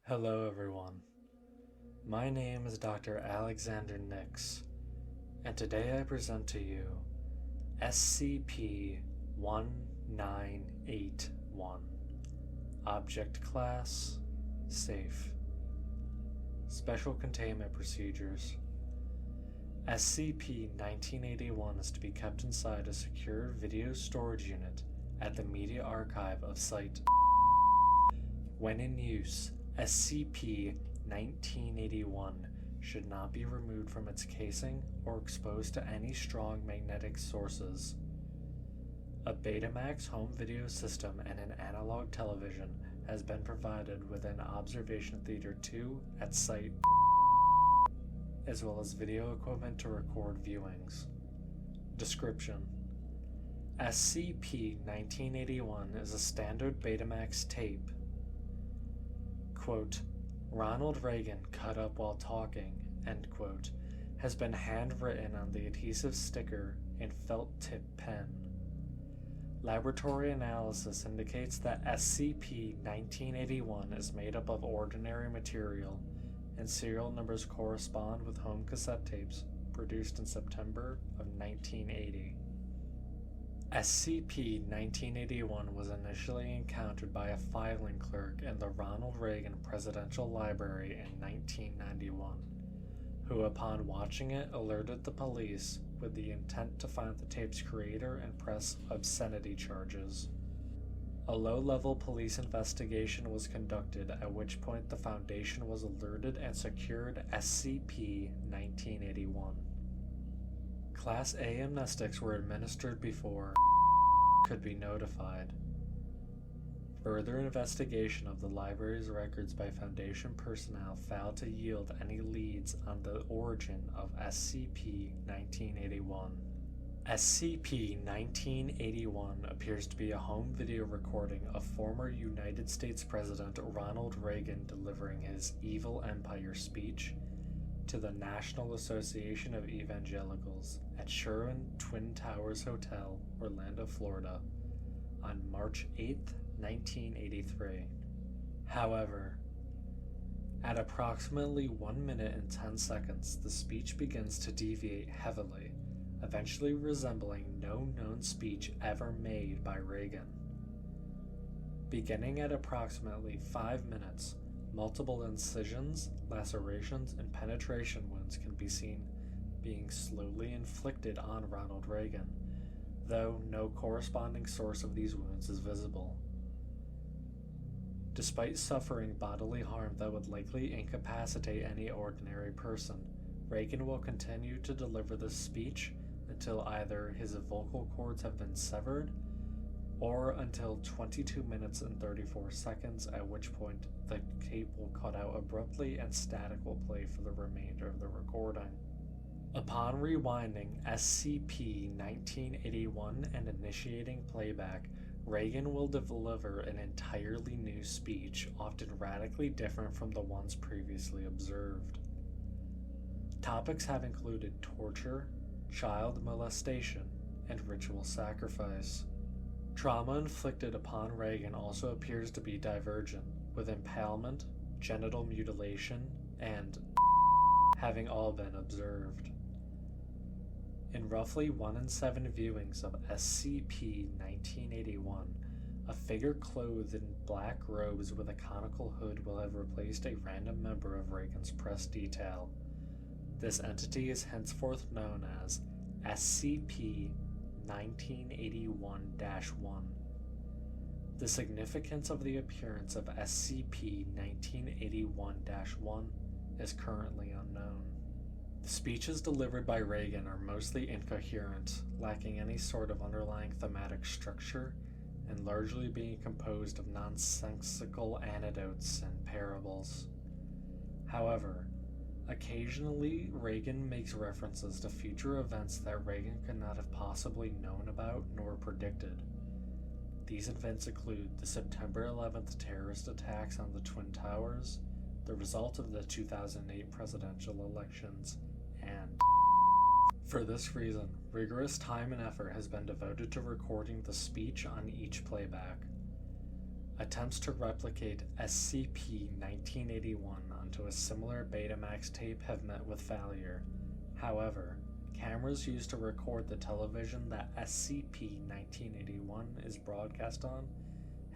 Hello everyone, my name is Dr. Alexander Nix, and today I present to you SCP-1981, Object Class, Safe. Special Containment Procedures. SCP-1981 is to be kept inside a secure video storage unit at the Media Archive of Site. When in use, SCP-1981 should not be removed from its casing or exposed to any strong magnetic sources. A Betamax home video system and an analog television has been provided within Observation Theater 2 at Site, as well as video equipment to record viewings. Description: SCP-1981 is a standard Betamax tape. Quote, Ronald Reagan cut up while talking, end quote, has been handwritten on the adhesive sticker in felt tip pen. Laboratory analysis indicates that SCP-1981 is made up of ordinary material, and serial numbers correspond with home cassette tapes produced in September of 1980. SCP-1981 was initially encountered by a filing clerk in the Ronald Reagan Presidential Library in 1991, who upon watching it alerted the police with the intent to find the tape's creator and press obscenity charges. A low-level police investigation was conducted, at which point the Foundation was alerted and secured SCP-1981. Class A amnestics were administered before could be notified. Further investigation of the library's records by Foundation personnel failed to yield any leads on the origin of SCP-1981. SCP-1981 appears to be a home video recording of former United States President Ronald Reagan delivering his Evil Empire speech to the National Association of Evangelicals at Sherwin Twin Towers Hotel, Orlando, Florida, on March 8, 1983. However, at approximately 1 minute and 10 seconds, the speech begins to deviate heavily, eventually resembling no known speech ever made by Reagan. Beginning at approximately 5 minutes, multiple incisions, lacerations, and penetration wounds can be seen being slowly inflicted on Ronald Reagan, though no corresponding source of these wounds is visible. Despite suffering bodily harm that would likely incapacitate any ordinary person, Reagan will continue to deliver this speech until either his vocal cords have been severed or until 22 minutes and 34 seconds, at which point the tape will cut out abruptly and static will play for the remainder of the recording. Upon rewinding SCP-1981 and initiating playback, Reagan will deliver an entirely new speech, often radically different from the ones previously observed. Topics have included torture, child molestation, and ritual sacrifice. Trauma inflicted upon Reagan also appears to be divergent, with impalement, genital mutilation, and having all been observed. In roughly 1 in 7 viewings of SCP-1981, a figure clothed in black robes with a conical hood will have replaced a random member of Reagan's press detail. This entity is henceforth known as SCP-1981-1. The significance of the appearance of SCP-1981-1 is currently unknown. The speeches delivered by Reagan are mostly incoherent, lacking any sort of underlying thematic structure, and largely being composed of nonsensical anecdotes and parables. However, occasionally, Reagan makes references to future events that Reagan could not have possibly known about nor predicted. These events include the September 11th terrorist attacks on the Twin Towers, the result of the 2008 presidential elections, and for this reason, rigorous time and effort has been devoted to recording the speech on each playback. Attempts to replicate SCP-1981 onto a similar Betamax tape have met with failure. However, cameras used to record the television that SCP-1981 is broadcast on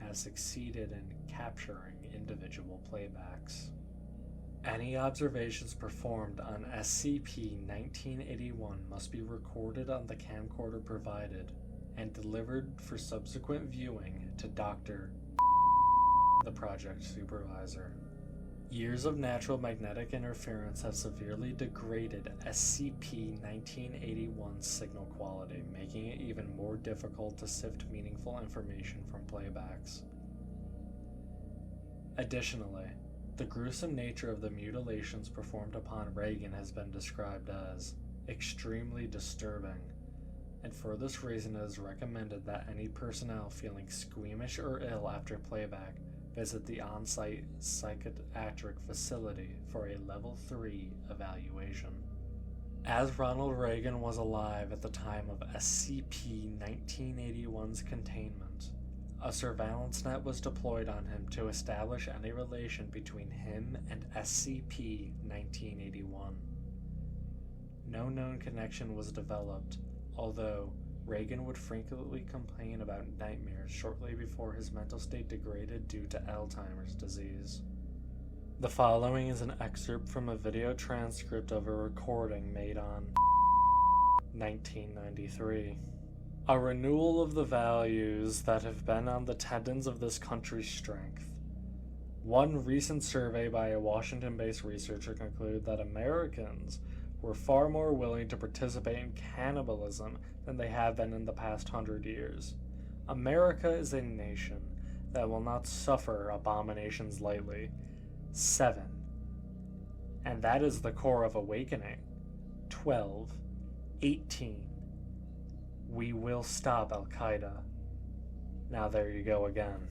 have succeeded in capturing individual playbacks. Any observations performed on SCP-1981 must be recorded on the camcorder provided and delivered for subsequent viewing to Dr. the project supervisor. Years of natural magnetic interference have severely degraded SCP-1981's signal quality, making it even more difficult to sift meaningful information from playbacks. Additionally, the gruesome nature of the mutilations performed upon Reagan has been described as extremely disturbing, and for this reason it is recommended that any personnel feeling squeamish or ill after playback visit the on-site psychiatric facility for a Level 3 evaluation. As Ronald Reagan was alive at the time of SCP-1981's containment, a surveillance net was deployed on him to establish any relation between him and SCP-1981. No known connection was developed, although Reagan would frequently complain about nightmares shortly before his mental state degraded due to Alzheimer's disease. The following is an excerpt from a video transcript of a recording made on 1993. A renewal of the values that have been on the tendons of this country's strength. One recent survey by a Washington-based researcher concluded that Americans were far more willing to participate in cannibalism than they have been in the past 100 years. America is a nation that will not suffer abominations lightly. 7. And that is the core of awakening. 12. 18. We will stop Al-Qaeda. Now there you go again.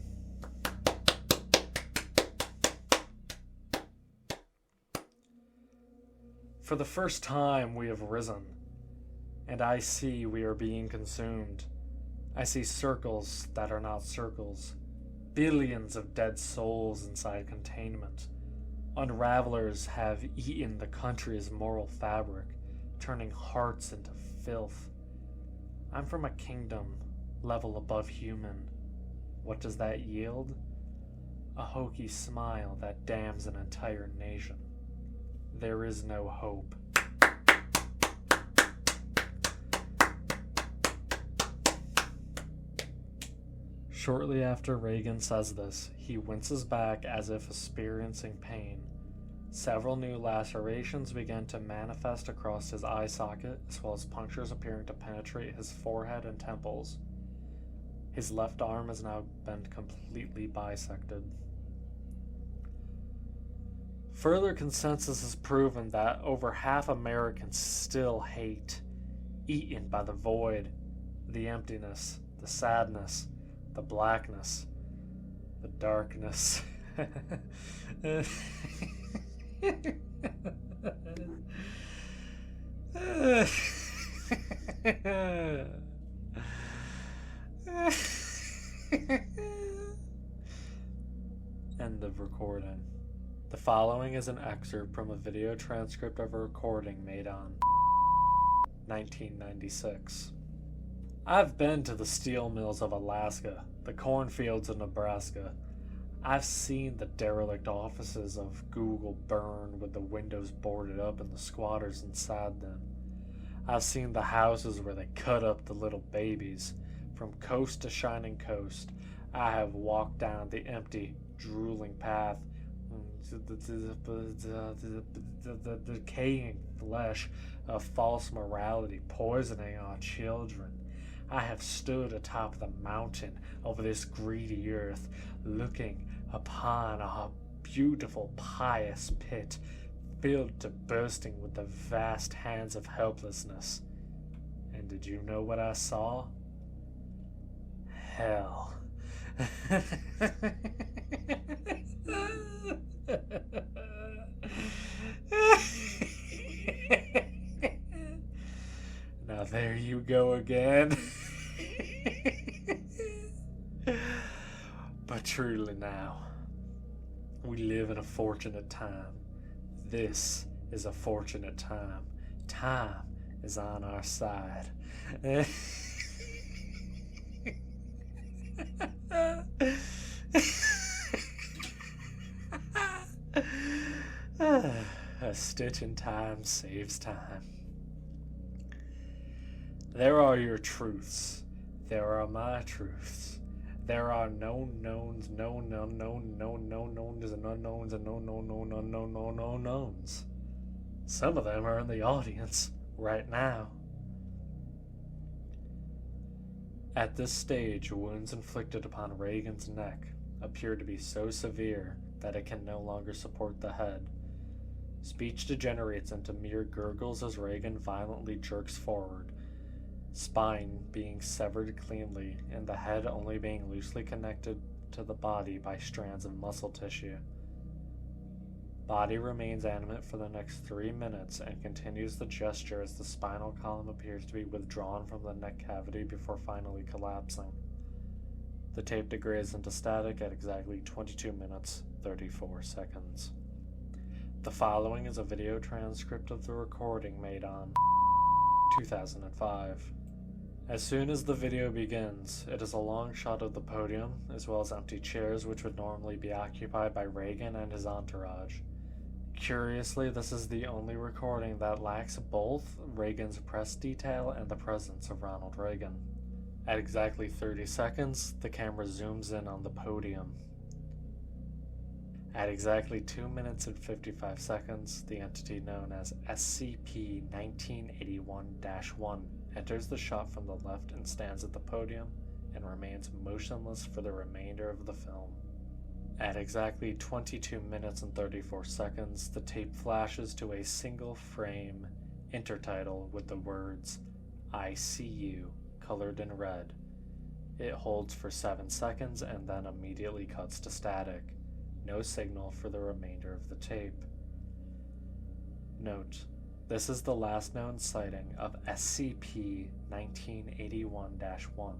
For the first time we have risen, and I see we are being consumed. I see circles that are not circles, billions of dead souls inside containment. Unravelers have eaten the country's moral fabric, turning hearts into filth. I'm from a kingdom, level above human. What does that yield? A hokey smile that damns an entire nation. There is no hope. Shortly after Reagan says this, he winces back as if experiencing pain. Several new lacerations began to manifest across his eye socket, as well as punctures appearing to penetrate his forehead and temples. His left arm has now been completely bisected. Further consensus has proven that over half Americans still hate, eaten by the void, the emptiness, the sadness, the blackness, the darkness. End of recording. The following is an excerpt from a video transcript of a recording made on 1996. I've been to the steel mills of Alaska, the cornfields of Nebraska. I've seen the derelict offices of Google burn with the windows boarded up and the squatters inside them. I've seen the houses where they cut up the little babies. From coast to shining coast, I have walked down the empty, drooling path, the decaying flesh of false morality poisoning our children. I have stood atop the mountain of this greedy earth, looking upon a beautiful, pious pit filled to bursting with the vast hands of helplessness. And did you know what I saw? Hell. Now there you go again. But truly now, we live in a fortunate time. This is a fortunate time. Time is on our side. A stitch in time saves time. There are your truths. There are my truths. There are known knowns, known unknown, known knowns, and unknowns, and known unknowns. Some of them are in the audience right now. At this stage, wounds inflicted upon Reagan's neck appear to be so severe that it can no longer support the head. Speech degenerates into mere gurgles as Reagan violently jerks forward, spine being severed cleanly and the head only being loosely connected to the body by strands of muscle tissue. Body remains animate for the next 3 minutes and continues the gesture as the spinal column appears to be withdrawn from the neck cavity before finally collapsing. The tape degrades into static at exactly 22 minutes, 34 seconds. The following is a video transcript of the recording made on 2005. As soon as the video begins, it is a long shot of the podium, as well as empty chairs which would normally be occupied by Reagan and his entourage. Curiously, this is the only recording that lacks both Reagan's press detail and the presence of Ronald Reagan. At exactly 30 seconds, the camera zooms in on the podium. At exactly 2 minutes and 55 seconds, the entity known as SCP-1981-1 enters the shot from the left and stands at the podium and remains motionless for the remainder of the film. At exactly 22 minutes and 34 seconds, the tape flashes to a single frame intertitle with the words, "I see you," colored in red. It holds for 7 seconds and then immediately cuts to static. No signal for the remainder of the tape. Note: this is the last known sighting of SCP-1981-1.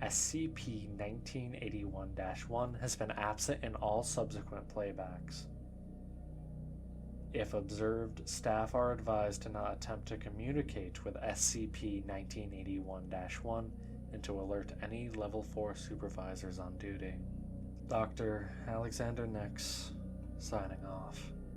SCP-1981-1 has been absent in all subsequent playbacks. If observed, staff are advised to not attempt to communicate with SCP-1981-1 and to alert any Level 4 supervisors on duty. Dr. Alexander Nix, signing off.